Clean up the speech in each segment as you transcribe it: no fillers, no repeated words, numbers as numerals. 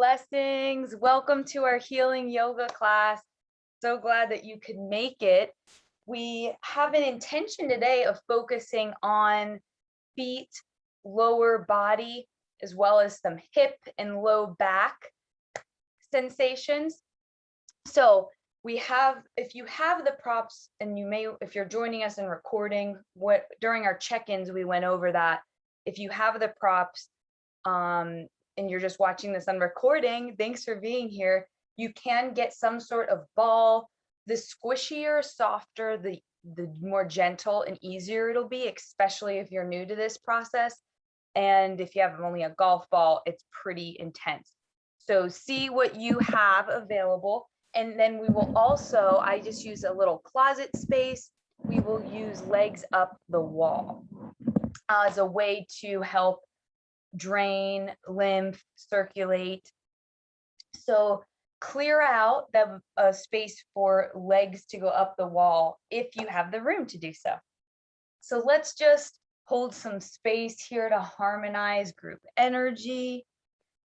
Blessings. Welcome to our healing yoga class. So glad that you could make it. We have an intention today of focusing on feet, lower body, as well as some hip and low back sensations. So we have, if you have the props, and you may, if you're joining us in recording, during our check-ins, we went over that. If you have the props, and you're just watching this on recording, thanks for being here. You can get some sort of ball. The squishier, softer, the more gentle and easier it'll be, especially if you're new to this process. And if you have only a golf ball, it's pretty intense. So see what you have available. And then we will also, I just use a little closet space. We will use legs up the wall as a way to help drain, lymph, circulate. So clear out the space for legs to go up the wall if you have the room to do so. So let's just hold some space here to harmonize group energy.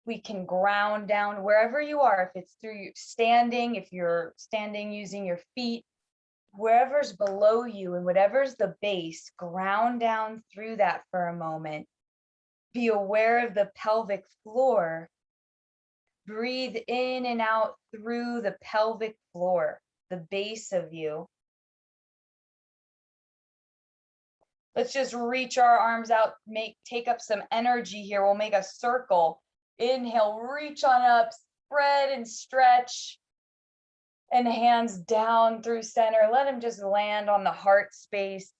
We can ground down wherever you are, if it's through standing, if you're standing using your feet, wherever's below you and whatever's the base, ground down through that for a moment. Be aware of the pelvic floor. Breathe in and out through the pelvic floor, the base of you. Let's just reach our arms out, take up some energy here. We'll make a circle. Inhale, reach on up, spread and stretch. And hands down through center. Let them just land on the heart space.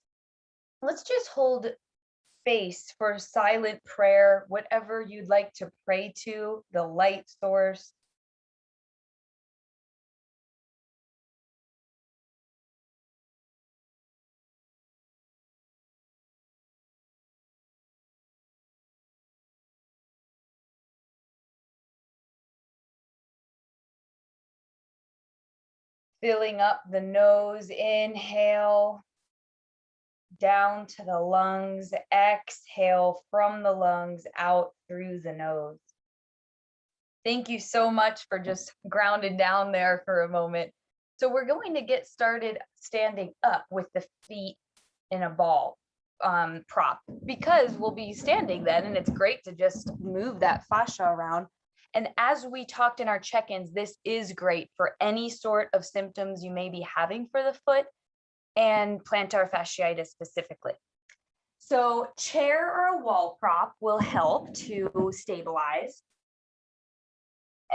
Let's just hold space for silent prayer, whatever you'd like to pray to, the light source. Filling up the nose, inhale. Down to the lungs, exhale from the lungs out through the nose. Thank you so much for just grounded down there for a moment. So we're going to get started standing up with the feet in a ball prop, because we'll be standing then, and it's great to just move that fascia around. And as we talked in our check-ins, this is great for any sort of symptoms you may be having for the foot, and plantar fasciitis specifically. So chair or a wall prop will help to stabilize.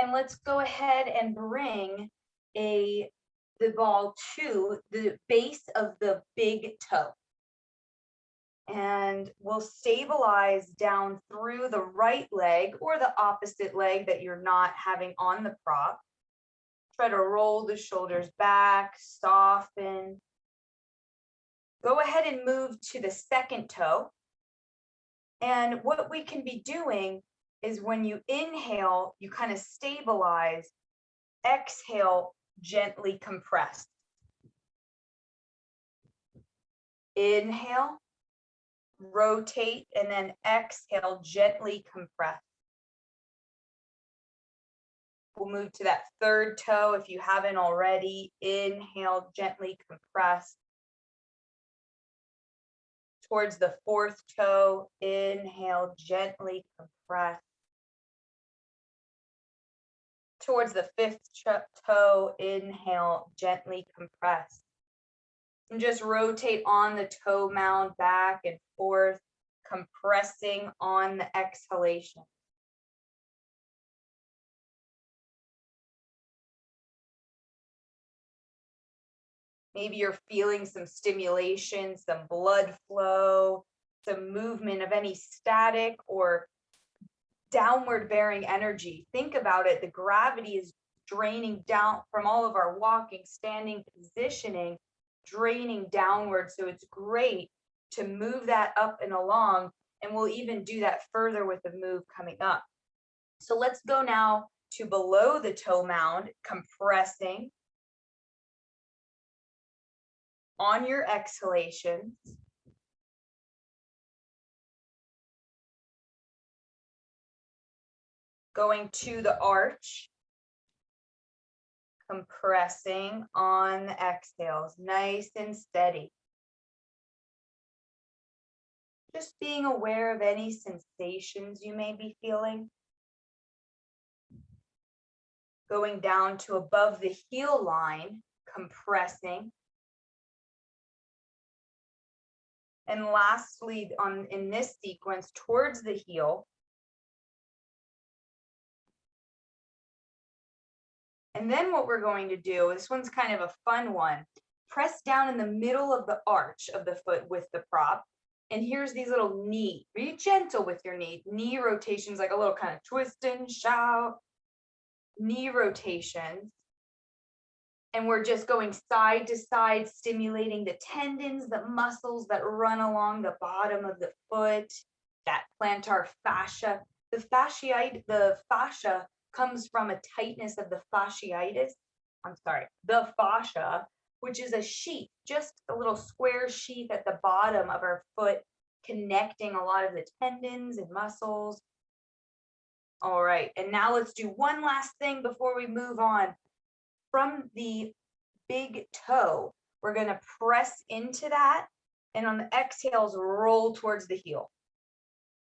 And let's go ahead and bring the ball to the base of the big toe. And we'll stabilize down through the right leg or the opposite leg that you're not having on the prop. Try to roll the shoulders back, soften. Go ahead and move to the second toe. And what we can be doing is when you inhale, you kind of stabilize. Exhale, gently compress. Inhale, rotate, and then exhale, gently compress. We'll move to that third toe if you haven't already. Inhale, gently compress. Towards the fourth toe, inhale, gently compress. Towards the fifth toe, inhale, gently compress. And just rotate on the toe mound back and forth, compressing on the exhalation. Maybe you're feeling some stimulation, some blood flow, some movement of any static or downward bearing energy. Think about it. The gravity is draining down from all of our walking, standing, positioning, draining downward. So it's great to move that up and along. And we'll even do that further with the move coming up. So let's go now to below the toe mound, compressing. On your exhalations, Going to the arch. Compressing on the exhales, nice and steady. Just being aware of any sensations you may be feeling. Going down to above the heel line, compressing. And lastly, in this sequence, towards the heel. And then what we're going to do, this one's kind of a fun one, press down in the middle of the arch of the foot with the prop. And here's these little knee, be gentle with your knee rotations, like a little kind of twist and shout, knee rotations. And we're just going side to side, stimulating the tendons, the muscles that run along the bottom of the foot, that plantar fascia. The fascia comes from a tightness of the the fascia, which is a sheath, just a little square sheath at the bottom of our foot, connecting a lot of the tendons and muscles. All right, and now let's do one last thing before we move on. From the big toe, we're going to press into that, and on the exhales, roll towards the heel.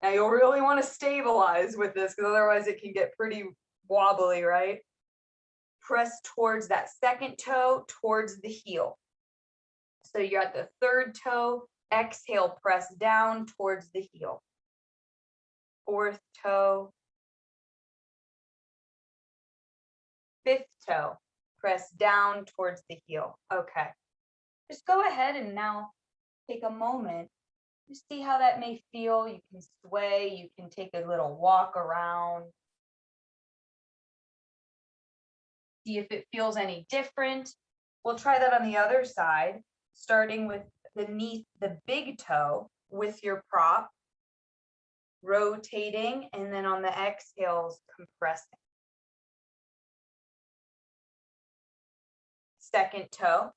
Now you'll really want to stabilize with this, because otherwise it can get pretty wobbly, right? Press towards that second toe, towards the heel. So you're at the third toe, exhale, press down towards the heel. Fourth toe. Fifth toe, press down towards the heel. Okay. Just go ahead and now take a moment to see how that may feel. You can sway, you can take a little walk around. See if it feels any different. We'll try that on the other side, starting with beneath the big toe with your prop, rotating, and then on the exhales, compressing. Second toe.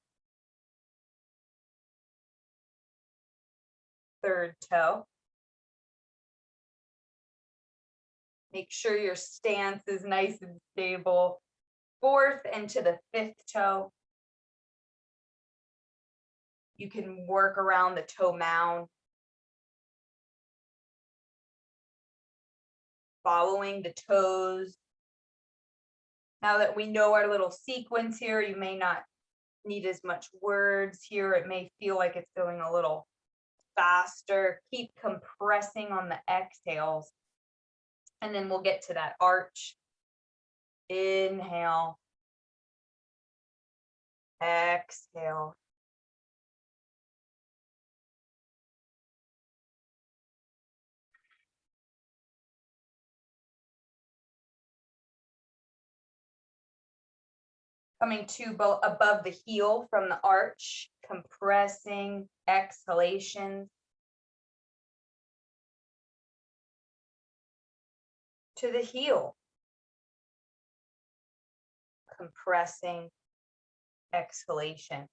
Third toe. Make sure your stance is nice and stable. Fourth and to the fifth toe. You can work around the toe mound. Following the toes. Now that we know our little sequence here, you may not need as much words here. It may feel like it's going a little faster. Keep compressing on the exhales. And then we'll get to that arch. Inhale. Exhale. Coming to above the heel from the arch, compressing, exhalations. To the heel. Compressing, exhalation.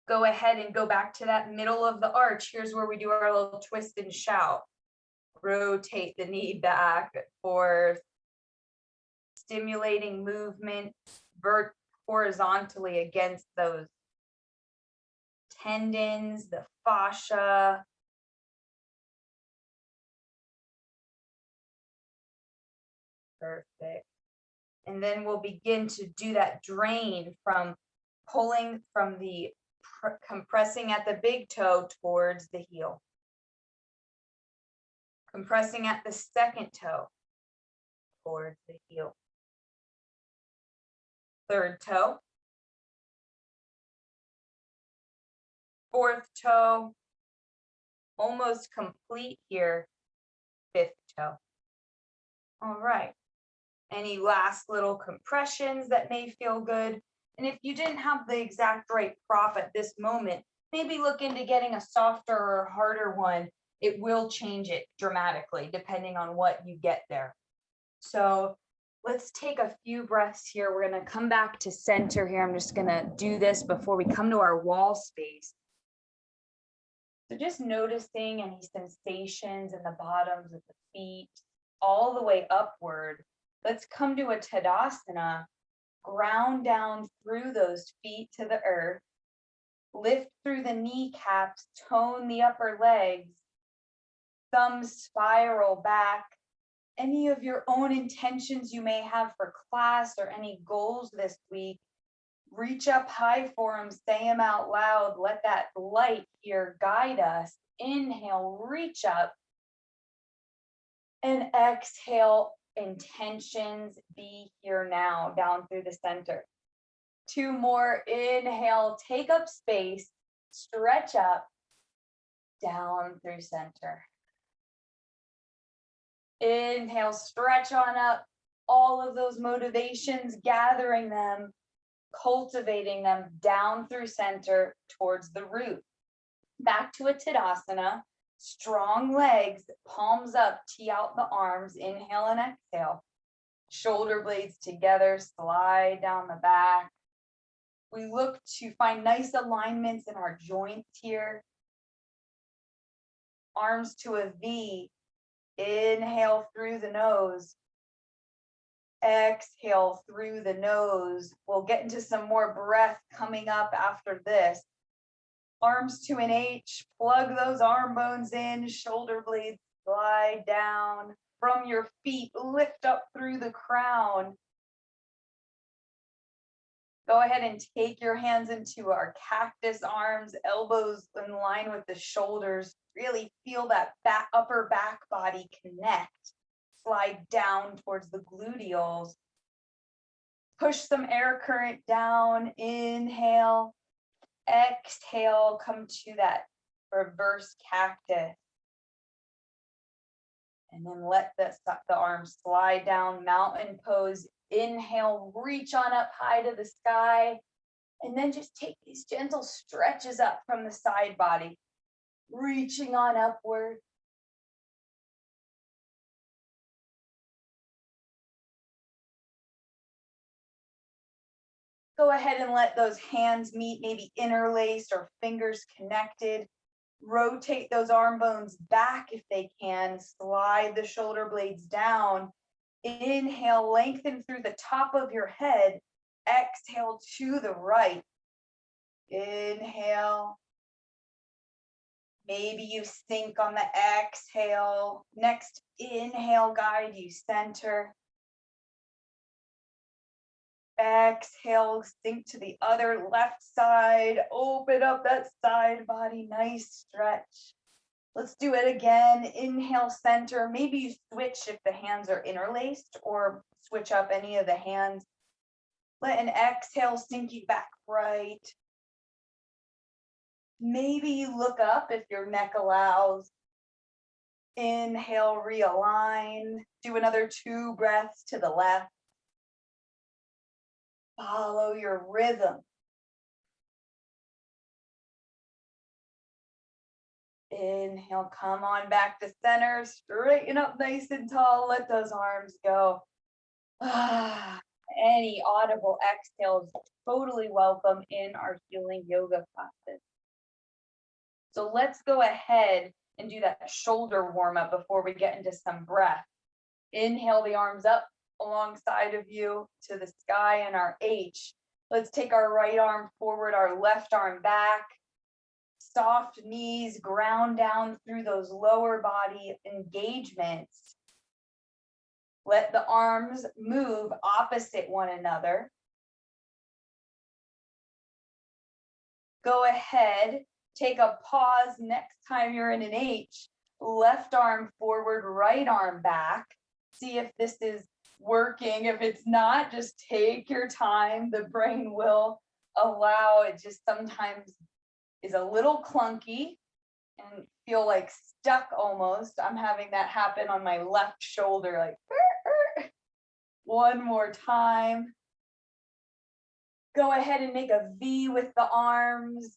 Go ahead and go back to that middle of the arch. Here's where we do our little twist and shout. Rotate the knee back, forth. Stimulating movement horizontally against those tendons, the fascia. Perfect. And then we'll begin to do that drain from pulling from the compressing at the big toe towards the heel. Compressing at the second toe towards the heel. Third toe. Fourth toe. Almost complete here. Fifth toe. All right. Any last little compressions that may feel good? And if you didn't have the exact right prop at this moment, maybe look into getting a softer or harder one. It will change it dramatically depending on what you get there. So let's take a few breaths here. We're going to come back to center here. I'm just going to do this before we come to our wall space. So just noticing any sensations in the bottoms of the feet, all the way upward. Let's come to a Tadasana. Ground down through those feet to the earth. Lift through the kneecaps, tone the upper legs. Thumbs spiral back. Any of your own intentions you may have for class or any goals this week, reach up high for them, say them out loud. Let that light here guide us. Inhale, reach up. And exhale, intentions be here now, down through the center. 2 more. Inhale, take up space, stretch up, down through center. Inhale, stretch on up. All of those motivations, gathering them, cultivating them down through center towards the root. Back to a Tadasana. Strong legs, palms up, tee out the arms. Inhale and exhale. Shoulder blades together, slide down the back. We look to find nice alignments in our joints here. Arms to a V. Inhale through the nose. Exhale through the nose. We'll get into some more breath coming up after this. Arms to an H. Plug those arm bones in. Shoulder blades slide down. From your feet, lift up through the crown. Go ahead and take your hands into our cactus arms, elbows in line with the shoulders. Really feel that upper back body connect. Slide down towards the gluteals. Push some air current down. Inhale. Exhale. Come to that reverse cactus. And then let the arms slide down. Mountain pose. Inhale, reach on up high to the sky, and then just take these gentle stretches up from the side body, reaching on upward. Go ahead and let those hands meet, maybe interlaced or fingers connected. Rotate those arm bones back if they can. Slide the shoulder blades down. Inhale, lengthen through the top of your head. Exhale to the right. Inhale. Maybe you sink on the exhale. Next inhale, guide you center. Exhale, sink to the other left side. Open up that side body. Nice stretch. Let's do it again. Inhale, center. Maybe you switch if the hands are interlaced, or switch up any of the hands. Let an exhale sink you back right. Maybe you look up if your neck allows. Inhale, realign. Do another 2 breaths to the left. Follow your rhythm. Inhale, come on back to center, straighten up nice and tall, let those arms go. Any audible exhales, totally welcome in our healing yoga classes. So let's go ahead and do that shoulder warm up before we get into some breath. Inhale the arms up alongside of you to the sky and our H. Let's take our right arm forward, our left arm back. Soft knees, ground down through those lower body engagements. Let the arms move opposite one another. Go ahead, take a pause next time you're in an H. Left arm forward, right arm back. See if this is working. If it's not, just take your time. The brain will allow it. Just sometimes is a little clunky and feel like stuck almost. I'm having that happen on my left shoulder, like one more time. Go ahead and make a V with the arms.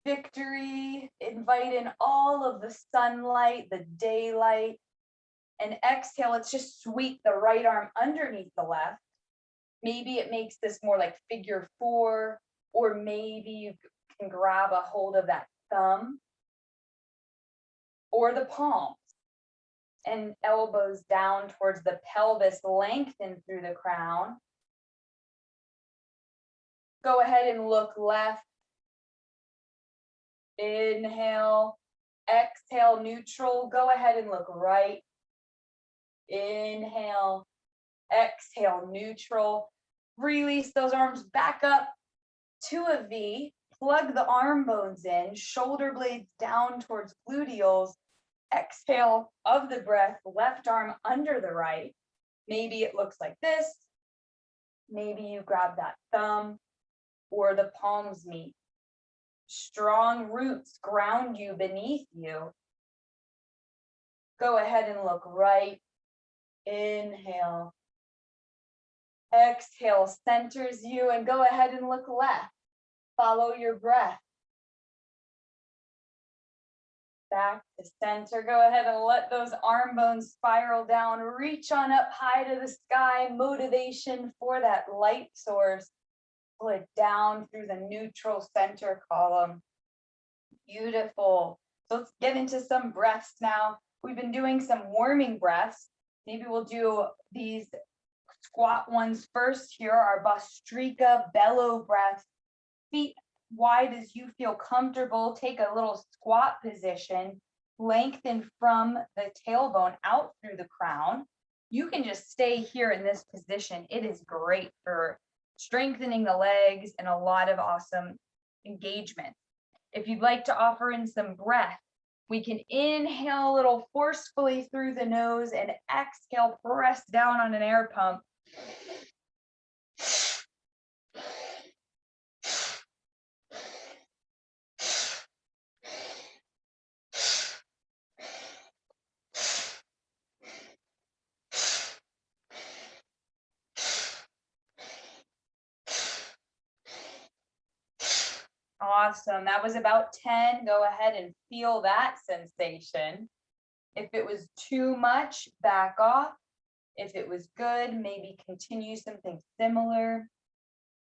Victory. Invite in all of the sunlight, the daylight. And exhale, let's just sweep the right arm underneath the left. Maybe it makes this more like figure 4, or maybe you can grab a hold of that thumb or the palms. and elbows down towards the pelvis, lengthen through the crown. Go ahead and look left. Inhale, exhale, neutral. Go ahead and look right. Inhale, exhale, neutral. Release those arms back up to a V. Plug the arm bones in, shoulder blades down towards gluteals. Exhale of the breath, left arm under the right. Maybe it looks like this. Maybe you grab that thumb or the palms meet. Strong roots ground you beneath you. Go ahead and look right. Inhale. Exhale centers you, and go ahead and look left. Follow your breath. Back to center. Go ahead and let those arm bones spiral down. Reach on up high to the sky. Motivation for that light source. Pull it down through the neutral center column. Beautiful. So let's get into some breaths now. We've been doing some warming breaths. Maybe we'll do these squat ones first. Here are Bhastrika bellow breaths. Feet wide as you feel comfortable. Take a little squat position. Lengthen from the tailbone out through the crown. You can just stay here in this position. It is great for strengthening the legs and a lot of awesome engagement. If you'd like to offer in some breath, we can inhale a little forcefully through the nose and exhale, press down on an air pump. Awesome. That was about 10. Go ahead and feel that sensation. If it was too much, back off. If it was good, maybe continue something similar.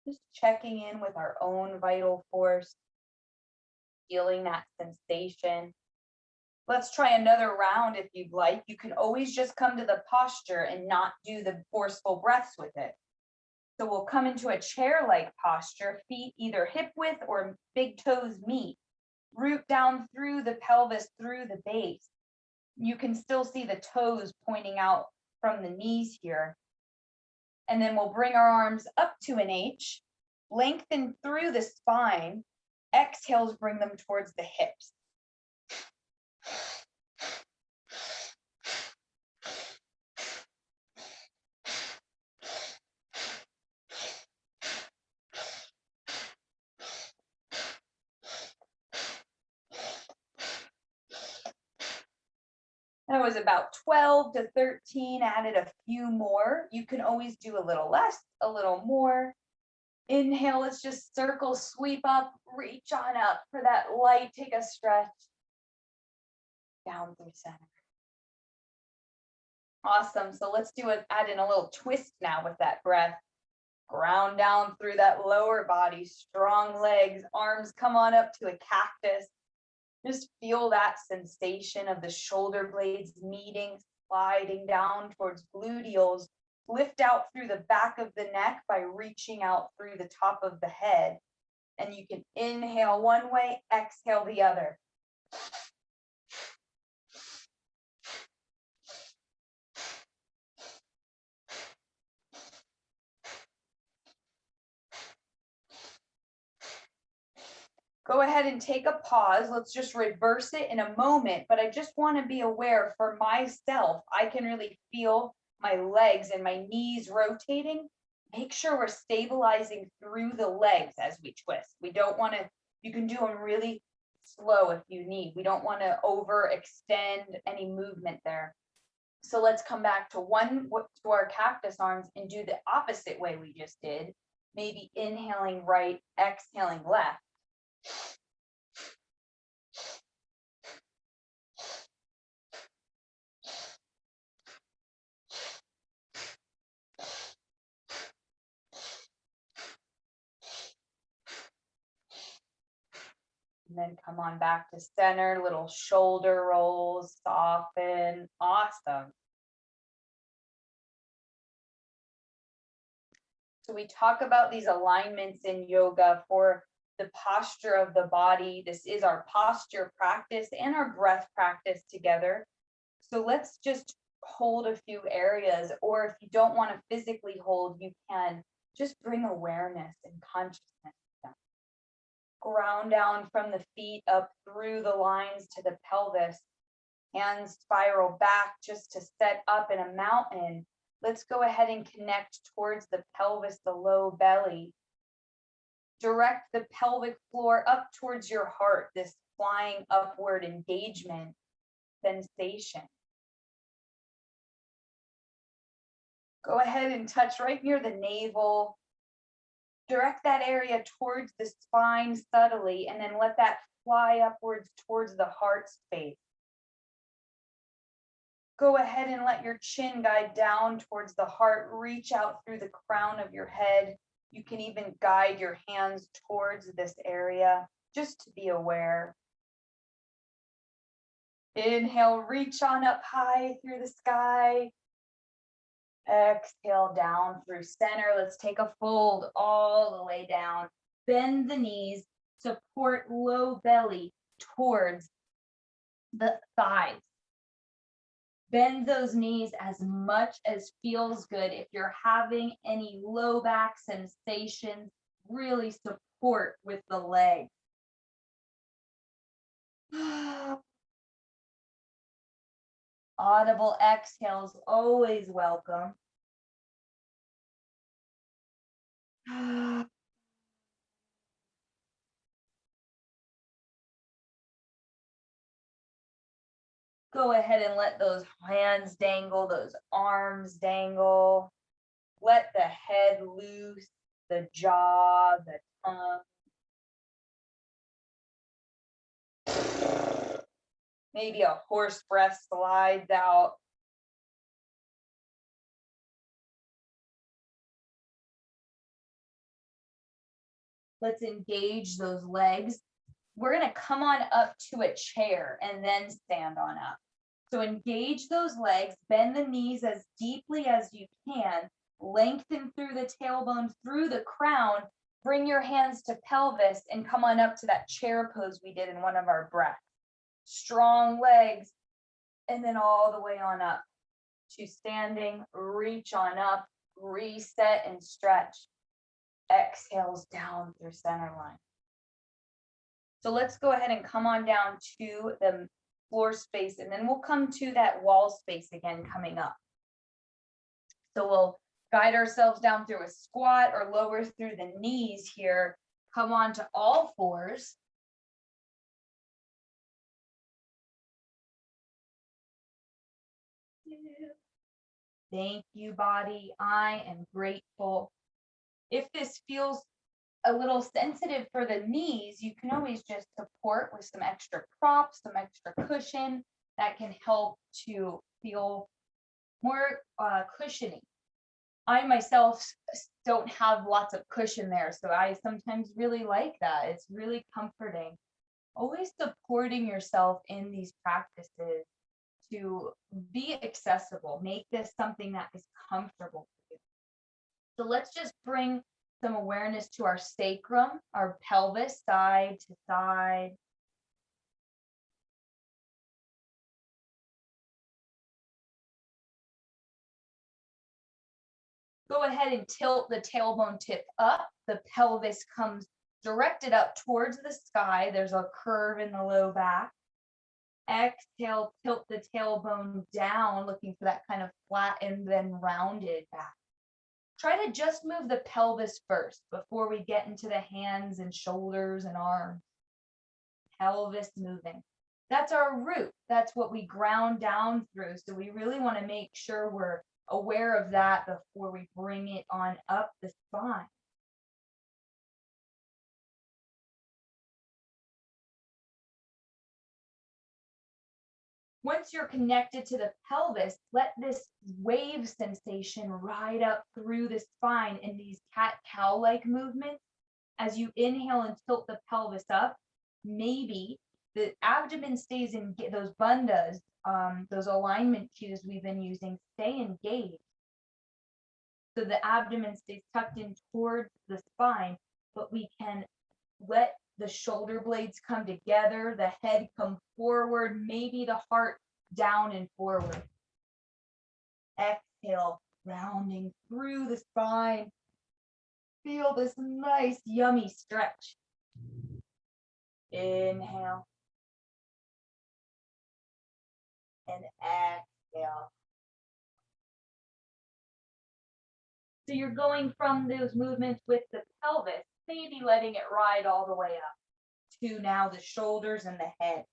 Just checking in with our own vital force, feeling that sensation. Let's try another round if you'd like. You can always just come to the posture and not do the forceful breaths with it. So we'll come into a chair-like posture, feet either hip width or big toes meet. Root down through the pelvis, through the base. You can still see the toes pointing out from the knees here. And then we'll bring our arms up to an H, lengthen through the spine. Exhales bring them towards the hips. That was about 12 to 13, added a few more. You can always do a little less, a little more. Inhale, let's just circle, sweep up, reach on up for that light, take a stretch. Down through center. Awesome, so let's do it, add in a little twist now with that breath. Ground down through that lower body, strong legs, arms come on up to a cactus. Just feel that sensation of the shoulder blades meeting, sliding down towards gluteals. Lift out through the back of the neck by reaching out through the top of the head. And you can inhale one way, exhale the other. Go ahead and take a pause. Let's just reverse it in a moment, but I just want to be aware for myself, I can really feel my legs and my knees rotating. Make sure we're stabilizing through the legs as we twist. We don't want to, you can do them really slow if you need. We don't want to overextend any movement there. So let's come back to our cactus arms and do the opposite way we just did. Maybe inhaling right, exhaling left. And then come on back to center, little shoulder rolls, soften. Awesome. So we talk about these alignments in yoga for the posture of the body. This is our posture practice and our breath practice together. So let's just hold a few areas, or if you don't want to physically hold, you can just bring awareness and consciousness. Ground down from the feet up through the lines to the pelvis. Hands spiral back just to set up in a mountain. Let's go ahead and connect towards the pelvis, the low belly. Direct the pelvic floor up towards your heart, this flying upward engagement sensation. Go ahead and touch right near the navel. Direct that area towards the spine subtly, and then let that fly upwards towards the heart space. Go ahead and let your chin guide down towards the heart. Reach out through the crown of your head. You can even guide your hands towards this area, just to be aware. Inhale, reach on up high through the sky. Exhale down through center. Let's take a fold all the way down. Bend the knees, support low belly towards the thighs. Bend those knees as much as feels good. If you're having any low back sensations, really support with the legs. Audible exhales, always welcome. Go ahead and let those hands dangle, those arms dangle. Let the head loose, the jaw, the tongue. Maybe a horse breath slides out. Let's engage those legs. We're going to come on up to a chair and then stand on up. So engage those legs, bend the knees as deeply as you can, lengthen through the tailbone, through the crown, bring your hands to pelvis and come on up to that chair pose we did in one of our breaths. Strong legs, and then all the way on up to standing, reach on up, reset and stretch. Exhales down through center line. So let's go ahead and come on down to the floor space, and then we'll come to that wall space again coming up. So we'll guide ourselves down through a squat or lower through the knees here. Come on to all fours. Thank you, body. I am grateful. If this feels a little sensitive for the knees, you can always just support with some extra props, some extra cushion that can help to feel more cushioning. I myself don't have lots of cushion there, so I sometimes really like that. It's really comforting. Always supporting yourself in these practices to be accessible. Make this something that is comfortable for you. So let's just bring some awareness to our sacrum, our pelvis, side to side. Go ahead and tilt the tailbone tip up. The pelvis comes directed up towards the sky. There's a curve in the low back. Exhale, tilt the tailbone down, looking for that kind of flat and then rounded back. Try to just move the pelvis first before we get into the hands and shoulders and arms. Pelvis moving. That's our root. That's what we ground down through. So we really want to make sure we're aware of that before we bring it on up the spine. Once you're connected to the pelvis, let this wave sensation ride up through the spine in these cat-cow-like movements. As you inhale and tilt the pelvis up, maybe the abdomen stays in, those bandhas, those alignment cues we've been using stay engaged. So the abdomen stays tucked in towards the spine, but we can let the shoulder blades come together, the head come forward, maybe the heart down and forward. Exhale, rounding through the spine. Feel this nice, yummy stretch. Inhale. And exhale. So you're going from those movements with the pelvis, maybe letting it ride all the way up to now the shoulders and the head.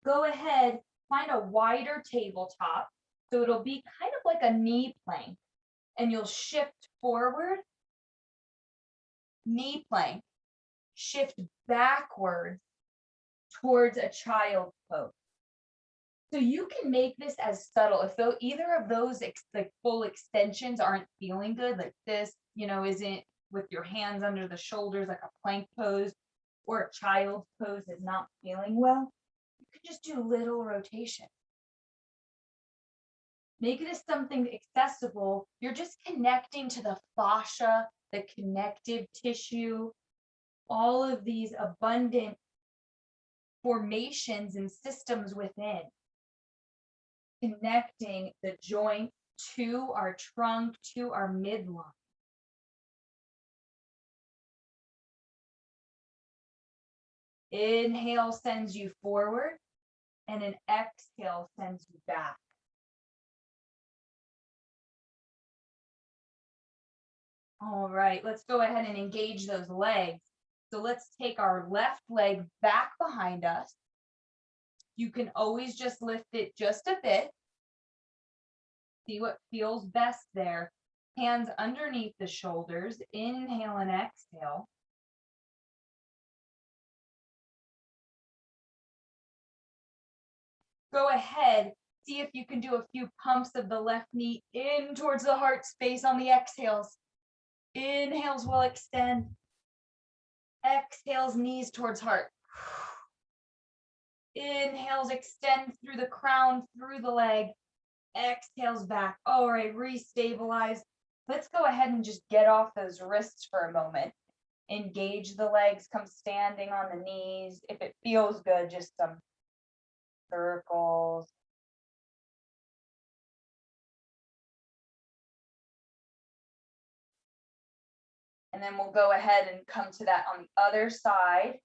Go ahead, find a wider tabletop. So it'll be kind of like a knee plank, and you'll shift forward, knee plank, shift backwards towards a child's pose. So you can make this as subtle. If though either of those like full extensions aren't feeling good, like this, isn't with your hands under the shoulders like a plank pose, or a child's pose is not feeling well, you can just do little rotation. Make this something accessible. You're just connecting to the fascia, the connective tissue, all of these abundant formations and systems within. Connecting the joint to our trunk, to our midline. Inhale sends you forward, and an exhale sends you back. All right, let's go ahead and engage those legs. So let's take our left leg back behind us. You can always just lift it just a bit. See what feels best there. Hands underneath the shoulders. Inhale and exhale. Go ahead. See if you can do a few pumps of the left knee in towards the heart space on the exhales. Inhales will extend. Exhales, knees towards heart. Inhales, extend through the crown, through the leg. Exhales back. All right, restabilize. Let's go ahead and just get off those wrists for a moment. Engage the legs, come standing on the knees. If it feels good, just some circles. And then we'll go ahead and come to that on the other side.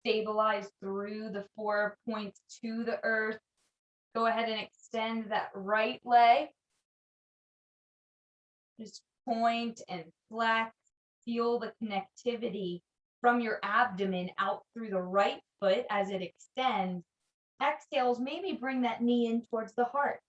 Stabilize through the 4 points to the earth. Go ahead and extend that right leg. Just point and flex. Feel the connectivity from your abdomen out through the right foot as it extends. Exhales, maybe bring that knee in towards the heart.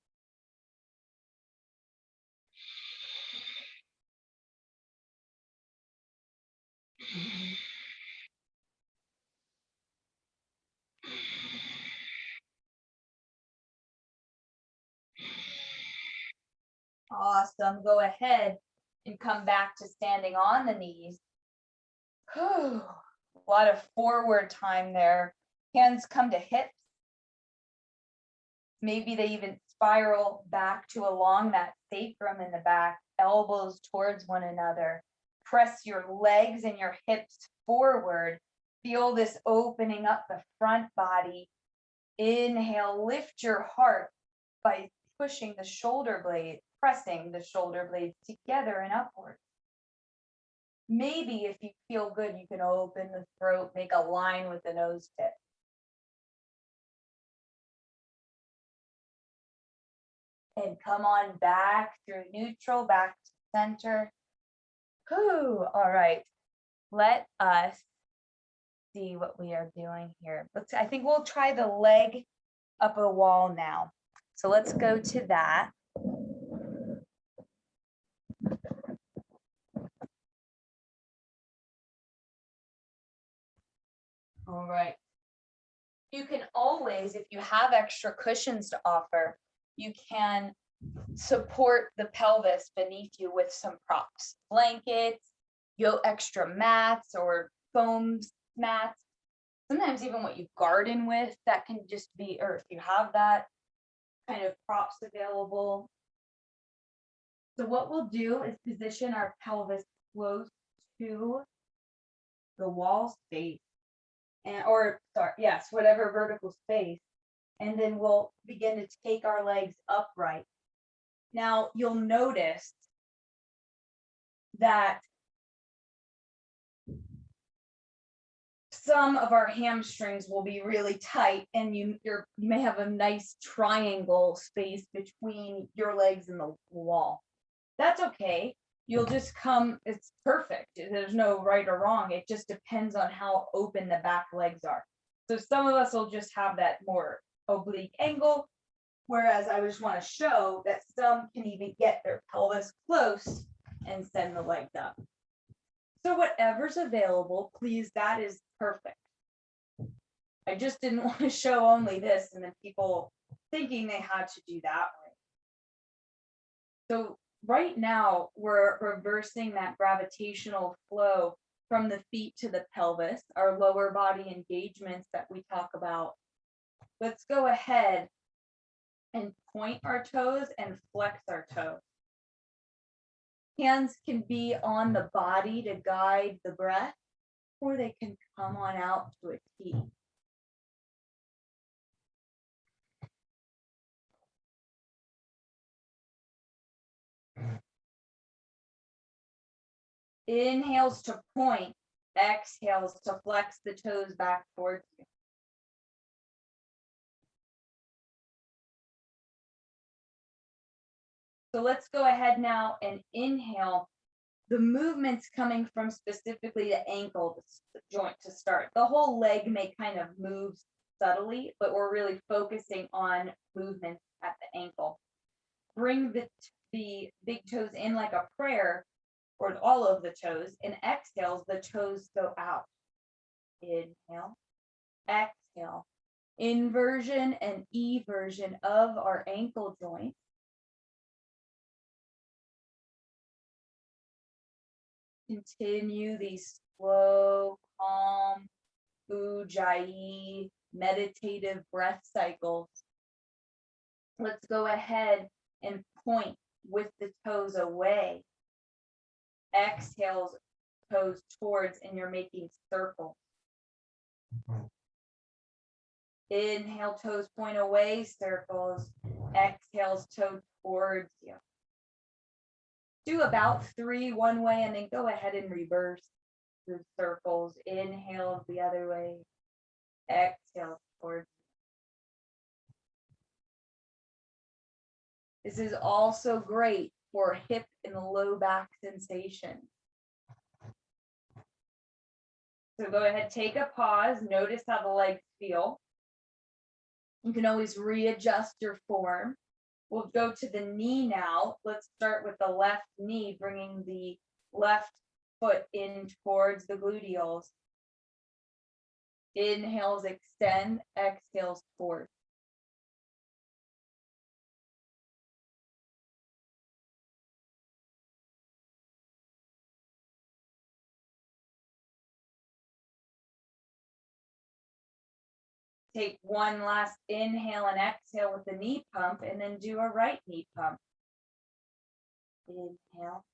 Awesome. Go ahead and come back to standing on the knees. Whew. A lot of forward time there. Hands come to hips. Maybe they even spiral back to along that sacrum in the back, elbows towards one another. Press your legs and your hips forward. Feel this opening up the front body. Inhale, lift your heart by pushing the shoulder blade, pressing the shoulder blades together and upward. Maybe if you feel good, you can open the throat, make a line with the nose tip. And come on back through neutral, back to center. Whew, all right. Let us see what we are doing here. I think we'll try the leg up a wall now. So let's go to that. All right. You can always, if you have extra cushions to offer, you can support the pelvis beneath you with some props, blankets, extra mats or foam mats. Sometimes even what you garden with, that can just be, or if you have that kind of props available. So what we'll do is position our pelvis close to the wall space or sorry, yes, whatever vertical space. And then we'll begin to take our legs upright. Now you'll notice that some of our hamstrings will be really tight and you may have a nice triangle space between your legs and the wall. That's okay. You'll just come, it's perfect. There's no right or wrong. It just depends on how open the back legs are. So some of us will just have that more oblique angle, whereas I just want to show that some can even get their pelvis close and send the legs up. So whatever's available, please, that is perfect. I just didn't want to show only this and then people thinking they had to do that way. So right now we're reversing that gravitational flow from the feet to the pelvis, our lower body engagements that we talk about. Let's go ahead and point our toes and flex our toes. Hands can be on the body to guide the breath, or they can come on out to a T. Inhales to point, exhales to flex the toes back towards you. So let's go ahead now and inhale. The movement's coming from specifically the ankle joint to start. The whole leg may kind of move subtly, but we're really focusing on movements at the ankle. Bring the big toes in like a prayer, or all of the toes, and exhales, the toes go out. Inhale, exhale. Inversion and eversion of our ankle joint. Continue these slow, calm, ujjayi, meditative breath cycles. Let's go ahead and point with the toes away. Exhales, toes towards, and you're making circles. Inhale, toes point away, circles. Exhales, toe towards you. Do about 3 one way and then go ahead and reverse the circles. Inhale the other way. Exhale towards. This is also great for hip and low back sensation. So go ahead, take a pause. Notice how the legs feel. You can always readjust your form. We'll go to the knee now. Let's start with the left knee, bringing the left foot in towards the gluteals. Inhales, extend, exhales, forward. Take one last inhale and exhale with the knee pump, and then do a right knee pump. Inhale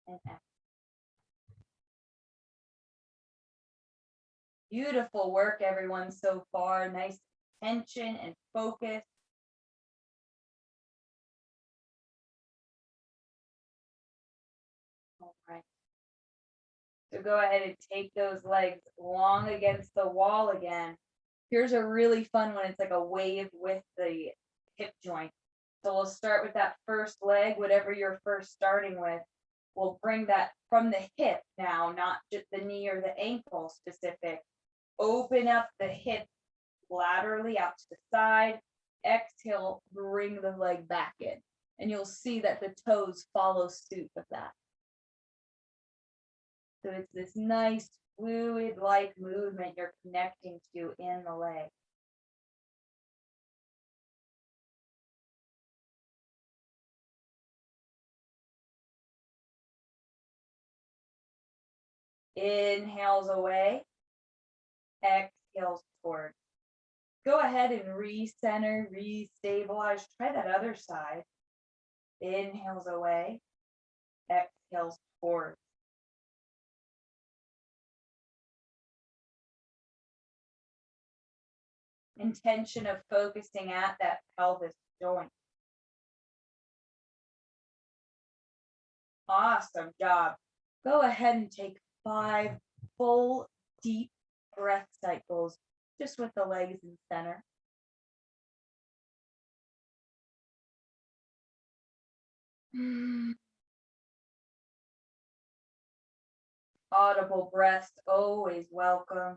and exhale. Beautiful work, everyone, so far. Nice tension and focus. All right. So go ahead and take those legs long against the wall again. Here's a really fun one. It's like a wave with the hip joint. So we'll start with that first leg, whatever you're first starting with. We'll bring that from the hip now, not just the knee or the ankle specific. Open up the hip laterally out to the side. Exhale, bring the leg back in. And you'll see that the toes follow suit with that. So it's this nice fluid-like movement you're connecting to in the leg. Inhales away, exhales towards. Go ahead and recenter, restabilize. Try that other side. Inhales away, exhales towards. Intention of focusing at that pelvis joint. Awesome job. Go ahead and take 5 full deep breath cycles just with the legs in center. Audible breaths always welcome.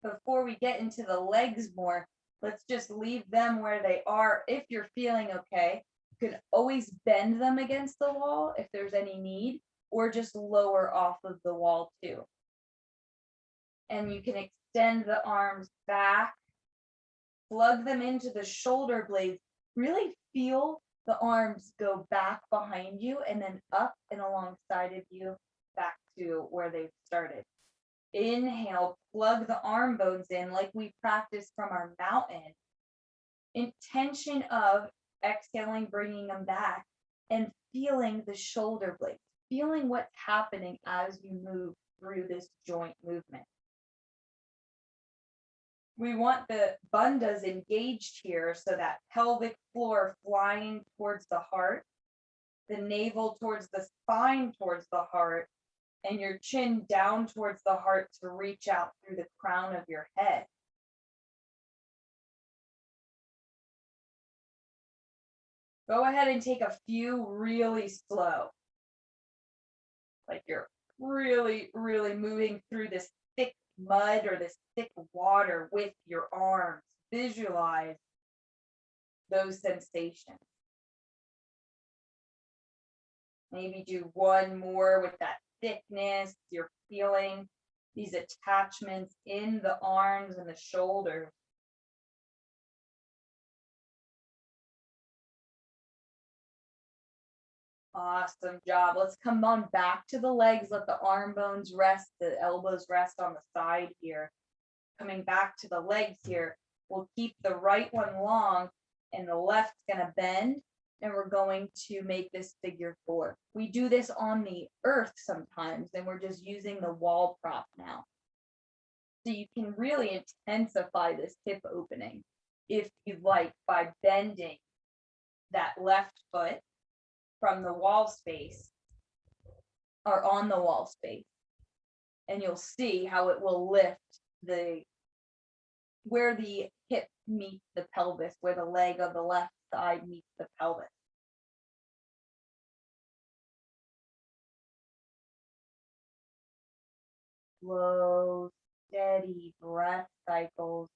Before we get into the legs more, let's just leave them where they are. If you're feeling okay, you can always bend them against the wall if there's any need, or just lower off of the wall too. And you can extend the arms back, plug them into the shoulder blades, really feel the arms go back behind you and then up and alongside of you back to where they've started. Inhale, plug the arm bones in like we practiced from our mountain. Intention of exhaling, bringing them back and feeling the shoulder blades, feeling what's happening as you move through this joint movement. We want the bandhas engaged here so that pelvic floor flying towards the heart, the navel towards the spine towards the heart, and your chin down towards the heart to reach out through the crown of your head. Go ahead and take a few really slow. Like you're really, really moving through this thick mud or this thick water with your arms. Visualize those sensations. Maybe do one more with that thickness. You're feeling these attachments in the arms and the shoulders. Awesome job. Let's come on back to the legs. Let the arm bones rest, the elbows rest on the side here. Coming back to the legs here. We'll keep the right one long and the left's gonna bend, and we're going to make this figure 4. We do this on the earth sometimes, and we're just using the wall prop now. So you can really intensify this hip opening if you like by bending that left foot from the wall space or on the wall space. And you'll see how it will lift where the hip meets the pelvis, where the leg of the left side meets the pelvis. Slow, steady breath cycles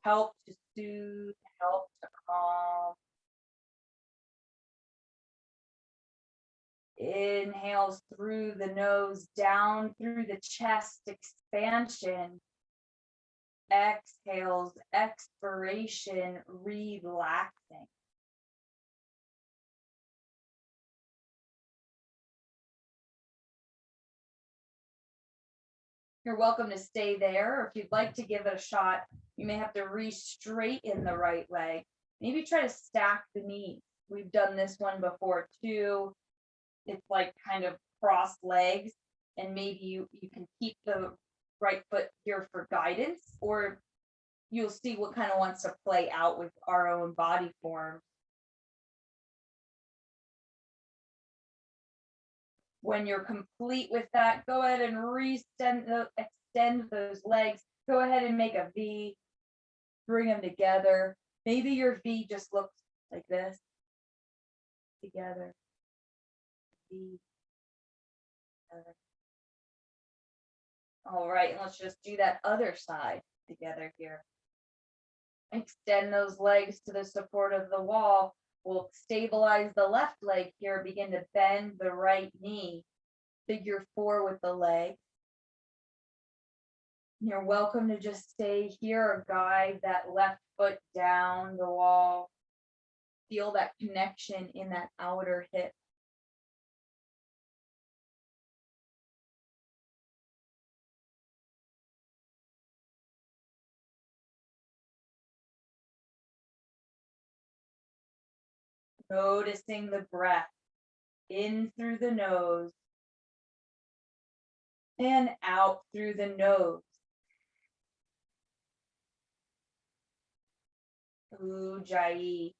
help to soothe, help to calm. Inhales through the nose, down through the chest, expansion. Exhales, expiration, relaxing. You're welcome to stay there, or if you'd like to give it a shot, you may have to re-straighten the right leg. Maybe try to stack the knees. We've done this one before too. It's like kind of crossed legs, and maybe you can keep the right foot here for guidance, or you'll see what kind of wants to play out with our own body form. When you're complete with that, go ahead and extend those legs. Go ahead and make a V, bring them together. Maybe your V just looks like this, together. V. All right, and let's just do that other side together here. Extend those legs to the support of the wall. We'll stabilize the left leg here, begin to bend the right knee, figure 4 with the leg. You're welcome to just stay here or guide that left foot down the wall. Feel that connection in that outer hip. Noticing the breath in through the nose and out through the nose. Ujjayi.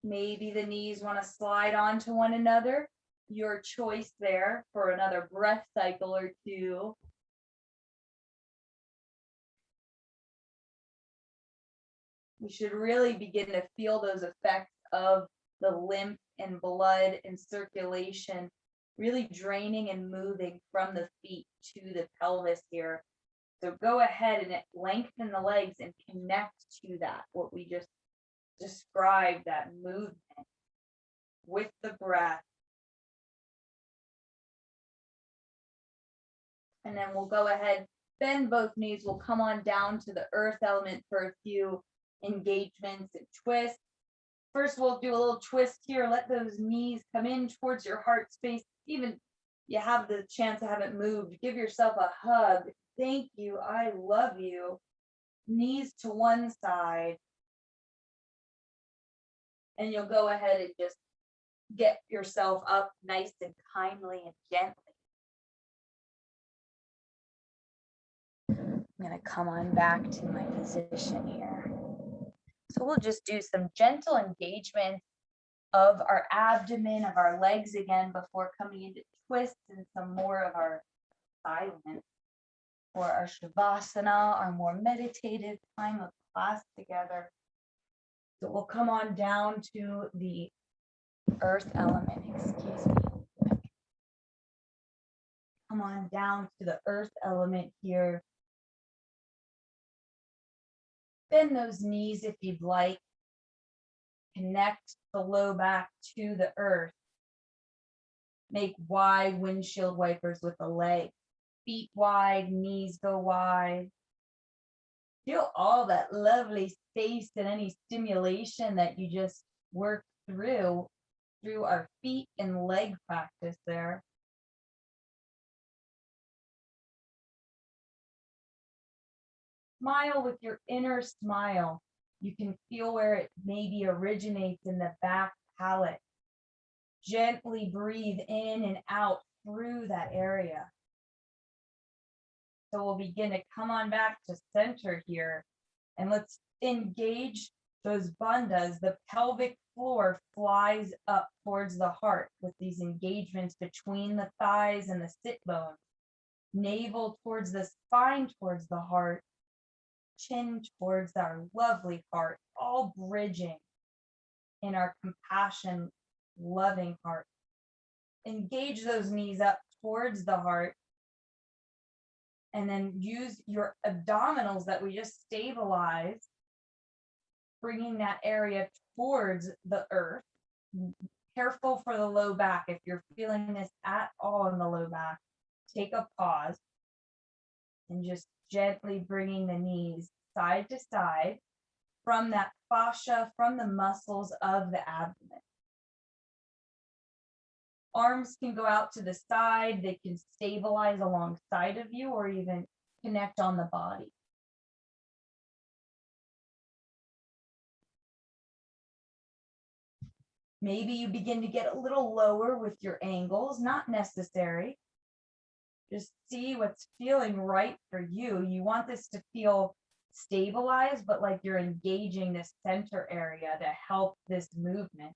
Maybe the knees want to slide onto one another. Your choice there for another breath cycle or two. We should really begin to feel those effects of the lymph and blood and circulation really draining and moving from the feet to the pelvis here. So go ahead and lengthen the legs and connect to that, what we just described, that movement with the breath. And then we'll go ahead, bend both knees. We'll come on down to the earth element for a few engagements and twists. First, we'll do a little twist here. Let those knees come in towards your heart space. Even you have the chance to have it moved. Give yourself a hug. Thank you. I love you. Knees to one side. And you'll go ahead and just get yourself up nice and kindly and gently. I'm going to come on back to my position here. So we'll just do some gentle engagement of our abdomen, of our legs again before coming into twists and some more of our silence or our Shavasana, our more meditative time of class together. So we'll come on down to the earth element, excuse me. Come on down to the earth element here. Bend those knees if you'd like. Connect the low back to the earth. Make wide windshield wipers with the legs. Feet wide, knees go wide. Feel all that lovely space and any stimulation that you just worked through our feet and leg practice there. Smile with your inner smile. You can feel where it maybe originates in the back palate. Gently breathe in and out through that area. So we'll begin to come on back to center here. And let's engage those bandhas. The pelvic floor flies up towards the heart with these engagements between the thighs and the sit bones. Navel towards the spine, towards the heart. Chin towards our lovely heart, all bridging in our compassion, loving heart. Engage those knees up towards the heart, and then use your abdominals that we just stabilized, bringing that area towards the earth. Careful for the low back. If you're feeling this at all in the low back, take a pause and just gently bringing the knees side to side from that fascia, from the muscles of the abdomen. Arms can go out to the side. They can stabilize alongside of you or even connect on the body. Maybe you begin to get a little lower with your angles, not necessary. Just see what's feeling right for you. You want this to feel stabilized, but like you're engaging this center area to help this movement.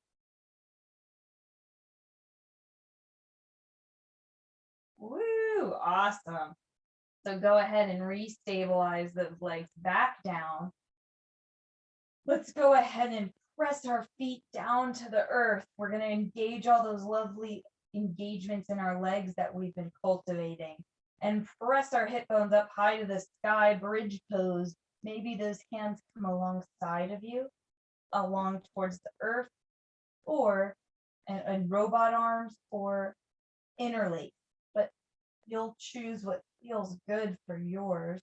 Woo, awesome. So go ahead and re-stabilize those legs back down. Let's go ahead and press our feet down to the earth. We're going to engage all those lovely engagements in our legs that we've been cultivating and press our hip bones up high to the sky, bridge pose, Maybe those hands come alongside of you, along towards the earth, or and robot arms, or interlace. But you'll choose what feels good for yours.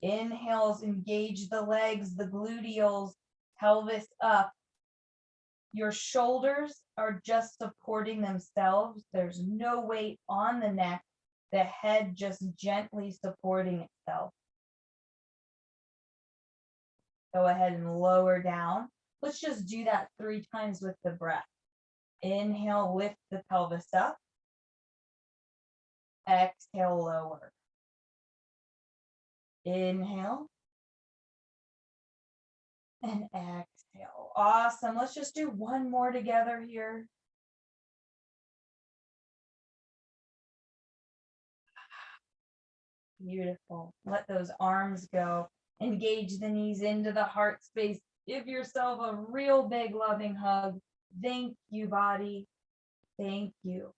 Inhales, engage the legs, the gluteals, pelvis up. Your shoulders are just supporting themselves. There's no weight on the neck. The head just gently supporting itself. Go ahead and lower down. Let's just do that 3 times with the breath. Inhale, lift the pelvis up. Exhale, lower. Inhale. And exhale. Awesome. Let's just do one more together here. Beautiful. Let those arms go. Engage the knees into the heart space. Give yourself a real big loving hug. Thank you, body. Thank you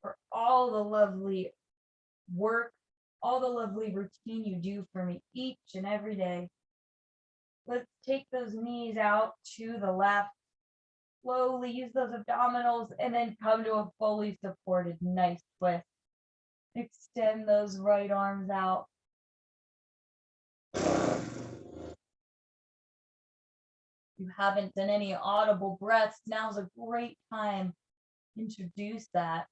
for all the lovely work, all the lovely routine you do for me each and every day. Let's take those knees out to the left. Slowly use those abdominals and then come to a fully supported nice twist. Extend those right arms out. If you haven't done any audible breaths, now's a great time to introduce that.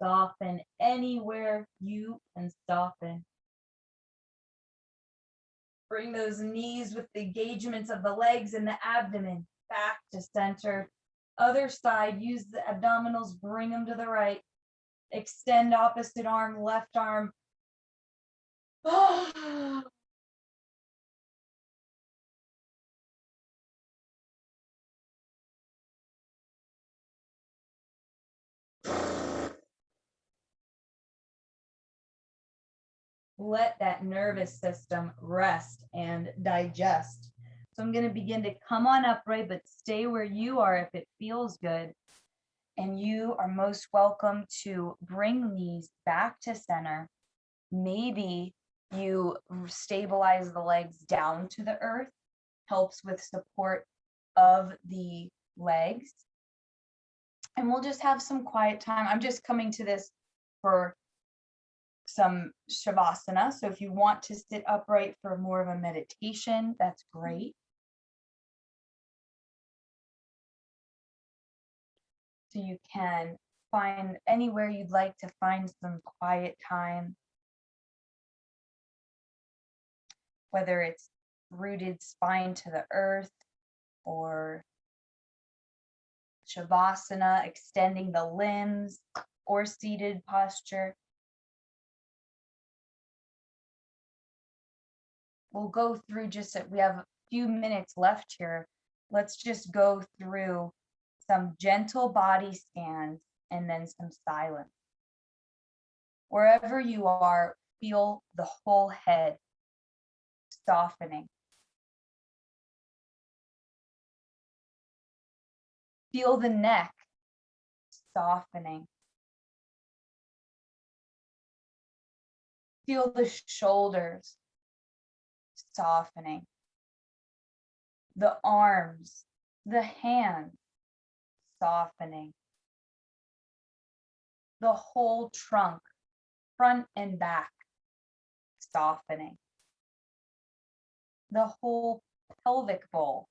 Soften anywhere you can soften. Bring those knees with the engagements of the legs and the abdomen back to center. Other side, use the abdominals, bring them to the right. Extend opposite arm, left arm. Let that nervous system rest and digest. So I'm going to begin to come on upright, but stay where you are if it feels good. And you are most welcome to bring knees back to center. Maybe you stabilize the legs down to the earth, helps with support of the legs. And we'll just have some quiet time. I'm just coming to this for some Shavasana. So if you want to sit upright for more of a meditation, that's great. So you can find anywhere you'd like to find some quiet time, whether it's rooted spine to the earth or Shavasana, extending the limbs, or seated posture. We'll go through we have a few minutes left here. Let's just go through some gentle body scans and then some silence. Wherever you are, feel the whole head softening. Feel the neck softening. Feel the shoulders softening. The arms, the hands softening. The whole trunk, front and back, softening. The whole pelvic bowl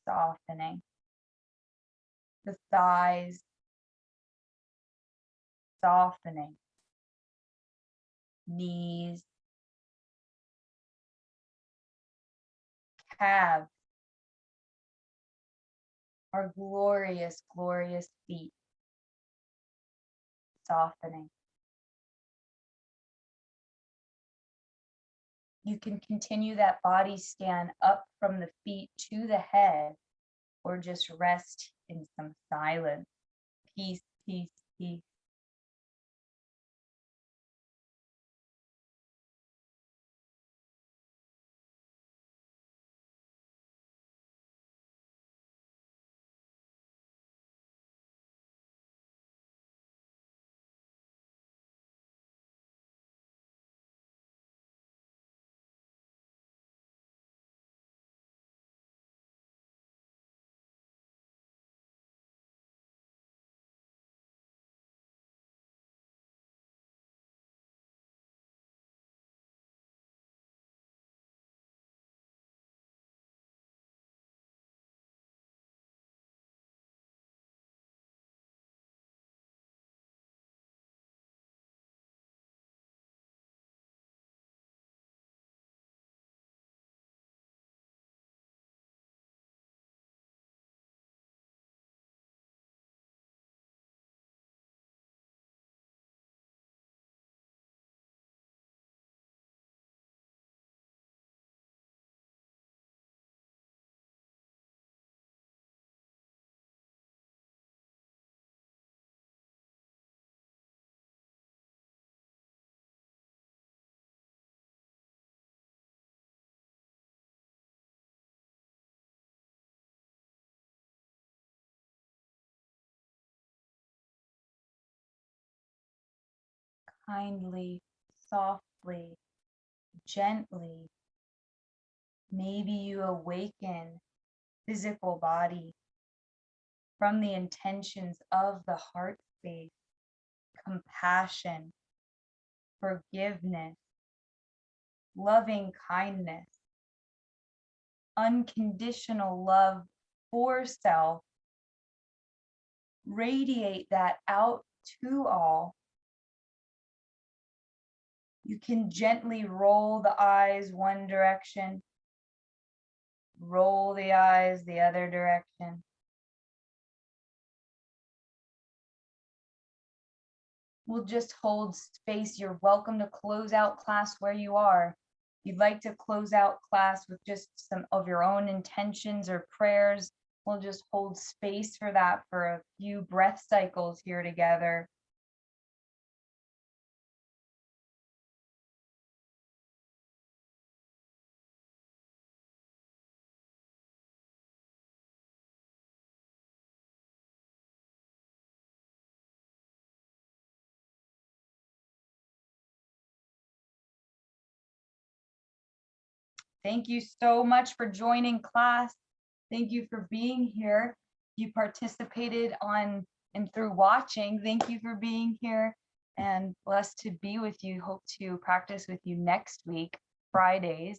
softening. The thighs softening. Knees, calves, our glorious, glorious feet softening. You can continue that body scan up from the feet to the head, or just rest in some silence. Peace, peace, peace. kindly, softly, gently. Maybe you awaken physical body from the intentions of the heart space, compassion, forgiveness, loving kindness, unconditional love for self. Radiate that out to all. You can gently roll the eyes one direction, roll the eyes the other direction. We'll just hold space. You're welcome to close out class where you are. If you'd like to close out class with just some of your own intentions or prayers, we'll just hold space for that for a few breath cycles here together. Thank you so much for joining class. Thank you for being here. You participated on and through watching. Thank you for being here, and blessed to be with you. Hope to practice with you next week, Fridays.